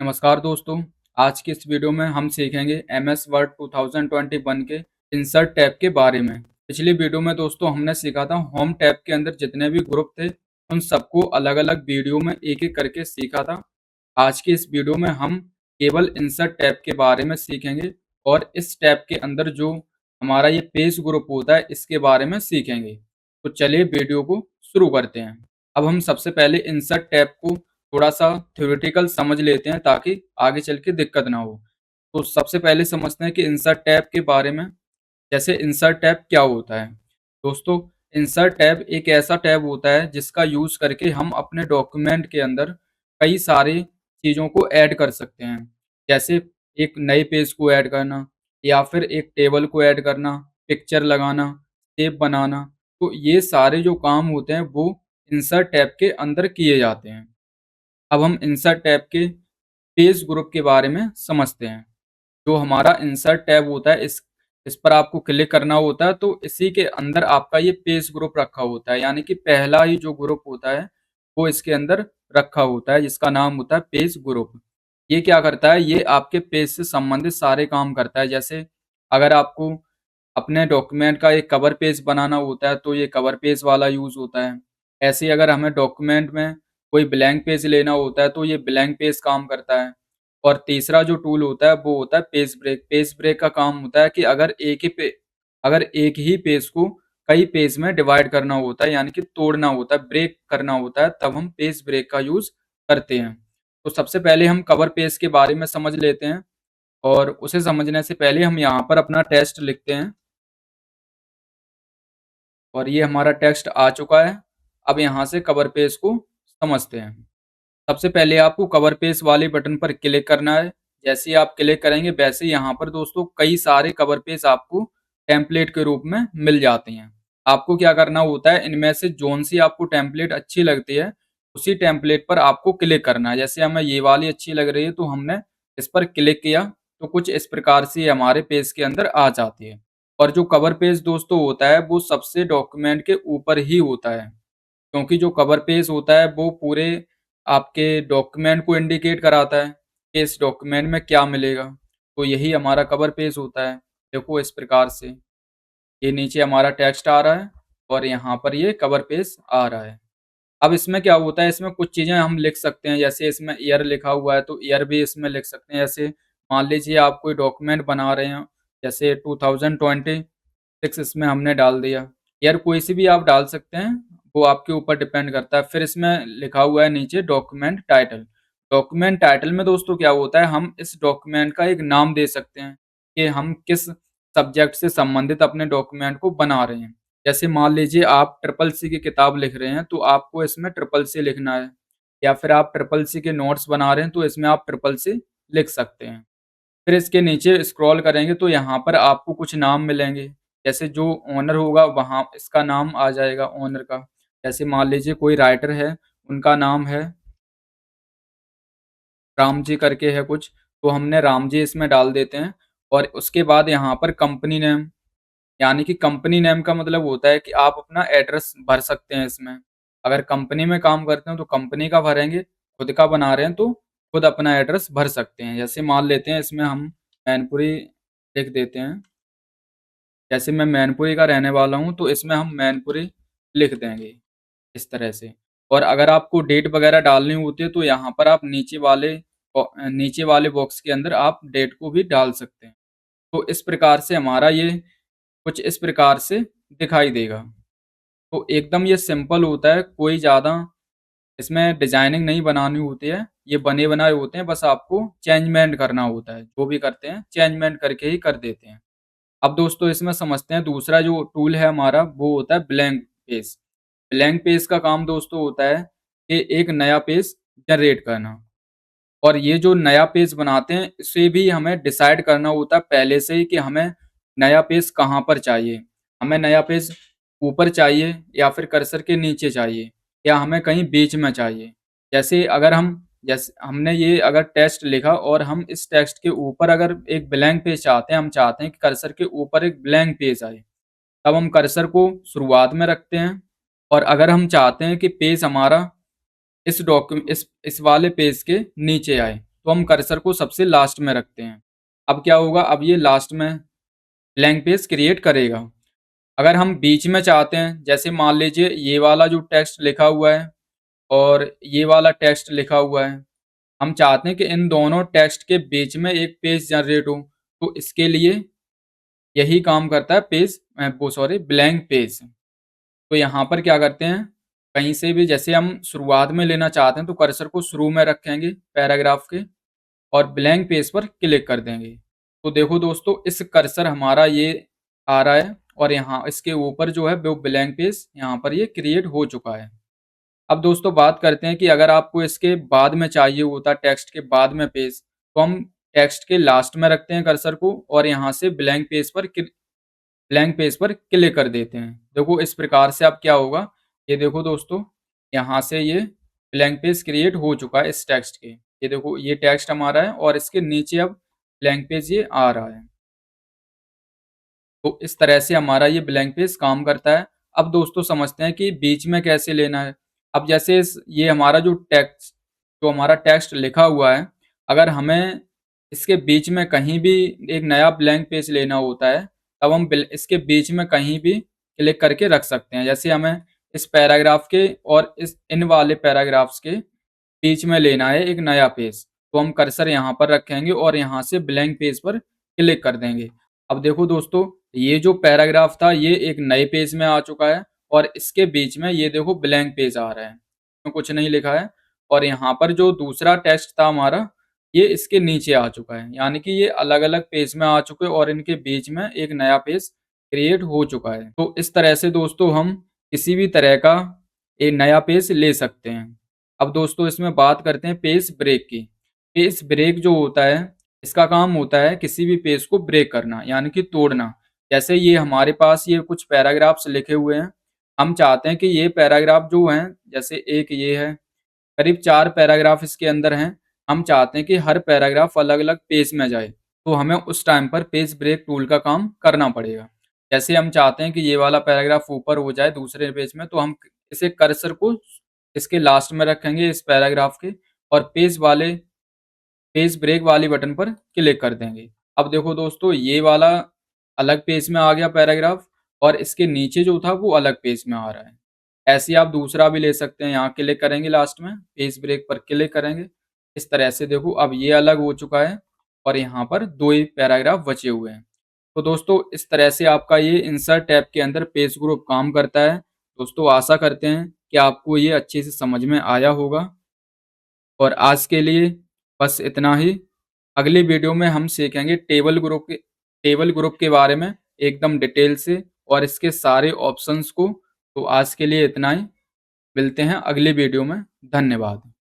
नमस्कार दोस्तों। आज की इस वीडियो में हम सीखेंगे एमएस वर्ड 2021 के इंसर्ट टैब के बारे में। पिछली वीडियो में दोस्तों हमने सीखा था होम टैब के अंदर जितने भी ग्रुप थे उन सबको अलग अलग वीडियो में एक एक करके सीखा था। आज की इस वीडियो में हम केवल इंसर्ट टैब के बारे में सीखेंगे और इस टैब के अंदर जो हमारा ये पेज ग्रुप होता है इसके बारे में सीखेंगे। तो चलिए वीडियो को शुरू करते हैं। अब हम सबसे पहले इंसर्ट टैब को थोड़ा-सा थ्योरेटिकल समझ लेते हैं ताकि आगे चल के दिक्कत ना हो। तो सबसे पहले समझते हैं कि इंसर्ट टैब के बारे में। जैसे इंसर्ट टैब क्या होता है? दोस्तों, इंसर्ट टैब एक ऐसा टैब होता है जिसका यूज़ करके हम अपने डॉक्यूमेंट के अंदर कई सारी चीज़ों को ऐड कर सकते हैं। जैसे एक नए पेज को ऐड करना या फिर एक टेबल को ऐड करना, पिक्चर लगाना, शेप बनाना। तो ये सारे जो काम होते हैं वो इंसर्ट टैब के अंदर किए जाते हैं। अब हम इंसर्ट टैब के पेज ग्रुप के बारे में समझते हैं। जो हमारा इंसर्ट टैब होता है इस पर आपको क्लिक करना होता है, तो इसी के अंदर आपका ये पेज ग्रुप रखा होता है, यानी कि पहला ही जो ग्रुप होता है वो इसके अंदर रखा होता है जिसका नाम होता है पेज ग्रुप। ये क्या करता है, ये आपके पेज से संबंधित सारे काम करता है। जैसे अगर आपको अपने डॉक्यूमेंट का एक कवर पेज बनाना होता है तो ये कवर पेज वाला यूज़ होता है। ऐसे ही अगर हमें डॉक्यूमेंट में कोई ब्लैंक पेज लेना होता है तो ये ब्लैंक पेज काम करता है। और तीसरा जो टूल होता है वो होता है पेज ब्रेक। पेज ब्रेक का काम होता है कि अगर एक ही पेज को कई पेज में डिवाइड करना होता है, यानी कि तोड़ना होता है, ब्रेक करना होता है, तब हम पेज ब्रेक का यूज़ करते हैं। तो सबसे पहले हम कवर पेज के बारे में समझ लेते हैं और उसे समझने से पहले हम यहाँ पर अपना टेक्स्ट लिखते हैं। और ये हमारा टेक्स्ट आ चुका है। अब यहाँ से कवर पेज को समझते हैं। सबसे पहले आपको कवर पेज वाले बटन पर क्लिक करना है। जैसे ही आप क्लिक करेंगे वैसे ही यहाँ पर दोस्तों कई सारे कवर पेज आपको टेम्पलेट के रूप में मिल जाते हैं। आपको क्या करना होता है, इनमें से जोन सी आपको टेम्पलेट अच्छी लगती है उसी टेम्पलेट पर आपको क्लिक करना है। जैसे हमें ये वाली अच्छी लग रही है तो हमने इस पर क्लिक किया, तो कुछ इस प्रकार से ये हमारे पेज के अंदर आ जाती है। और जो कवर पेज दोस्तों होता है वो सबसे डॉक्यूमेंट के ऊपर ही होता है, क्योंकि जो कवर पेज होता है वो पूरे आपके डॉक्यूमेंट को इंडिकेट कराता है कि इस डॉक्यूमेंट में क्या मिलेगा। तो यही हमारा कवर पेज होता है। देखो इस प्रकार से ये नीचे हमारा टेक्स्ट आ रहा है और यहाँ पर ये कवर पेज आ रहा है। अब इसमें क्या होता है, इसमें कुछ चीज़ें हम लिख सकते हैं। जैसे इसमें ईयर लिखा हुआ है तो ईयर भी इसमें लिख सकते हैं। जैसे मान लीजिए आप कोई डॉक्यूमेंट बना रहे हैं, जैसे 2026 इसमें हमने डाल दिया। ईयर कोई सी भी आप डाल सकते हैं, वो आपके ऊपर डिपेंड करता है। फिर इसमें लिखा हुआ है नीचे डॉक्यूमेंट टाइटल। डॉक्यूमेंट टाइटल में दोस्तों क्या होता है, हम इस डॉक्यूमेंट का एक नाम दे सकते हैं कि हम किस सब्जेक्ट से संबंधित अपने डॉक्यूमेंट को बना रहे हैं। जैसे मान लीजिए आप ट्रिपल सी की किताब लिख रहे हैं तो आपको इसमें ट्रिपल सी लिखना है, या फिर आप ट्रिपल सी के नोट्स बना रहे हैं तो इसमें आप ट्रिपल सी लिख सकते हैं। फिर इसके नीचे स्क्रॉल करेंगे तो यहाँ पर आपको कुछ नाम मिलेंगे। जैसे जो ओनर होगा वहाँ इसका नाम आ जाएगा ओनर का। जैसे मान लीजिए कोई राइटर है, उनका नाम है राम जी करके है कुछ, तो हमने राम जी इसमें डाल देते हैं। और उसके बाद यहाँ पर कंपनी नेम, यानी कि कंपनी नेम का मतलब होता है कि आप अपना एड्रेस भर सकते हैं इसमें। अगर कंपनी में काम करते हैं तो कंपनी का भरेंगे, खुद का बना रहे हैं तो खुद अपना एड्रेस भर सकते हैं। जैसे मान लेते हैं इसमें हम मैनपुरी लिख देते हैं। जैसे मैं मैनपुरी का रहने वाला हूँ तो इसमें हम मैनपुरी लिख देंगे इस तरह से। और अगर आपको डेट वगैरह डालनी होती है तो यहाँ पर आप नीचे वाले बॉक्स के अंदर आप डेट को भी डाल सकते हैं। तो इस प्रकार से हमारा ये कुछ इस प्रकार से दिखाई देगा। तो एकदम ये सिंपल होता है, कोई ज़्यादा इसमें डिज़ाइनिंग नहीं बनानी होती है। ये बने बनाए होते हैं, बस आपको चेंजमेंट करना होता है। जो भी करते हैं चेंजमेंट करके ही कर देते हैं। अब दोस्तों इसमें समझते हैं दूसरा जो टूल है हमारा वो होता है ब्लैंक पेज। ब्लैंक पेज का काम दोस्तों होता है कि एक नया पेज जनरेट करना। और ये जो नया पेज बनाते हैं इसे भी हमें डिसाइड करना होता है पहले से ही कि हमें नया पेज कहाँ पर चाहिए। हमें नया पेज ऊपर चाहिए या फिर कर्सर के नीचे चाहिए, या हमें कहीं बीच में चाहिए। जैसे हमने ये अगर टेक्स्ट लिखा और हम इस टेक्स्ट के ऊपर अगर एक ब्लैंक पेज चाहते हैं, हम चाहते हैं कि कर्सर के ऊपर एक ब्लैंक पेज आए, तब हम कर्सर को शुरुआत में रखते हैं। और अगर हम चाहते हैं कि पेज हमारा इस वाले पेज के नीचे आए, तो हम कर्सर को सबसे लास्ट में रखते हैं। अब क्या होगा, अब ये लास्ट में ब्लैंक पेज क्रिएट करेगा। अगर हम बीच में चाहते हैं, जैसे मान लीजिए ये वाला जो टेक्स्ट लिखा हुआ है और ये वाला टेक्स्ट लिखा हुआ है, हम चाहते हैं कि इन दोनों टेक्स्ट के बीच में एक पेज जनरेट हो, तो इसके लिए यही काम करता है पेज वो सॉरी ब्लैंक पेज। तो यहाँ पर क्या करते हैं, कहीं से भी जैसे हम शुरुआत में लेना चाहते हैं तो कर्सर को शुरू में रखेंगे पैराग्राफ के और ब्लैंक पेज पर क्लिक कर देंगे। तो देखो दोस्तों, इस कर्सर हमारा ये आ रहा है और यहाँ इसके ऊपर जो है वो ब्लैंक पेज यहाँ पर ये क्रिएट हो चुका है। अब दोस्तों बात करते हैं कि अगर आपको इसके बाद में चाहिए होता टेक्स्ट के बाद में पेज, तो हम टेक्स्ट के लास्ट में रखते हैं कर्सर को और यहाँ से ब्लैंक पेज पर क्लिक कर देते हैं। देखो इस प्रकार से अब क्या होगा, ये देखो दोस्तों, यहाँ से ये ब्लैंक पेज क्रिएट हो चुका है इस टेक्स्ट के। ये देखो ये टेक्स्ट हमारा है और इसके नीचे अब ब्लैंक पेज ये आ रहा है। तो इस तरह से हमारा ये ब्लैंक पेज काम करता है। अब दोस्तों समझते हैं कि बीच में कैसे लेना है। अब जैसे ये हमारा जो हमारा टेक्स्ट लिखा हुआ है, अगर हमें इसके बीच में कहीं भी एक नया ब्लैंक पेज लेना होता है, तब हम इसके बीच में कहीं भी क्लिक करके रख सकते हैं। जैसे हमें इस पैराग्राफ के और इन वाले पैराग्राफ्स के बीच में लेना है एक नया पेज, तो हम कर्सर यहाँ पर रखेंगे और यहाँ से ब्लैंक पेज पर क्लिक कर देंगे। अब देखो दोस्तों, ये जो पैराग्राफ था ये एक नए पेज में आ चुका है और इसके बीच में ये देखो ब्लैंक पेज आ रहा है, तो कुछ नहीं लिखा है। और यहाँ पर जो दूसरा टेक्स्ट था हमारा, ये इसके नीचे आ चुका है, यानी कि ये अलग अलग पेज में आ चुके हैं और इनके बीच में एक नया पेज क्रिएट हो चुका है। तो इस तरह से दोस्तों हम किसी भी तरह का एक नया पेज ले सकते हैं। अब दोस्तों इसमें बात करते हैं पेज ब्रेक की। पेज ब्रेक जो होता है, इसका काम होता है किसी भी पेज को ब्रेक करना, यानी कि तोड़ना। जैसे ये हमारे पास ये कुछ पैराग्राफ्स लिखे हुए हैं, हम चाहते हैं कि ये पैराग्राफ जो हैं, जैसे एक ये है, करीब 4 पैराग्राफ इसके अंदर हैं, हम चाहते हैं कि हर पैराग्राफ अलग-अलग पेज में जाए, तो हमें उस टाइम पर पेज ब्रेक टूल का काम करना पड़ेगा। जैसे हम चाहते हैं कि ये वाला पैराग्राफ ऊपर हो जाए दूसरे पेज में, तो हम इसे कर्सर को इसके लास्ट में रखेंगे इस पैराग्राफ के और पेज ब्रेक वाली बटन पर क्लिक कर देंगे। अब देखो दोस्तों, ये वाला अलग पेज में आ गया पैराग्राफ और इसके नीचे जो था वो अलग पेज में आ रहा है। ऐसे ही आप दूसरा भी ले सकते हैं, यहाँ क्लिक करेंगे लास्ट में, पेज ब्रेक पर क्लिक करेंगे। इस तरह से देखो अब ये अलग हो चुका है और यहाँ पर 2 ही पैराग्राफ बचे हुए हैं। तो दोस्तों इस तरह से आपका ये इंसर्ट टैब के अंदर पेज ग्रुप काम करता है। दोस्तों आशा करते हैं कि आपको ये अच्छे से समझ में आया होगा और आज के लिए बस इतना ही। अगली वीडियो में हम सीखेंगे टेबल ग्रुप के बारे में एकदम डिटेल से और इसके सारे ऑप्शंस को। तो आज के लिए इतना ही, मिलते हैं अगली वीडियो में। धन्यवाद।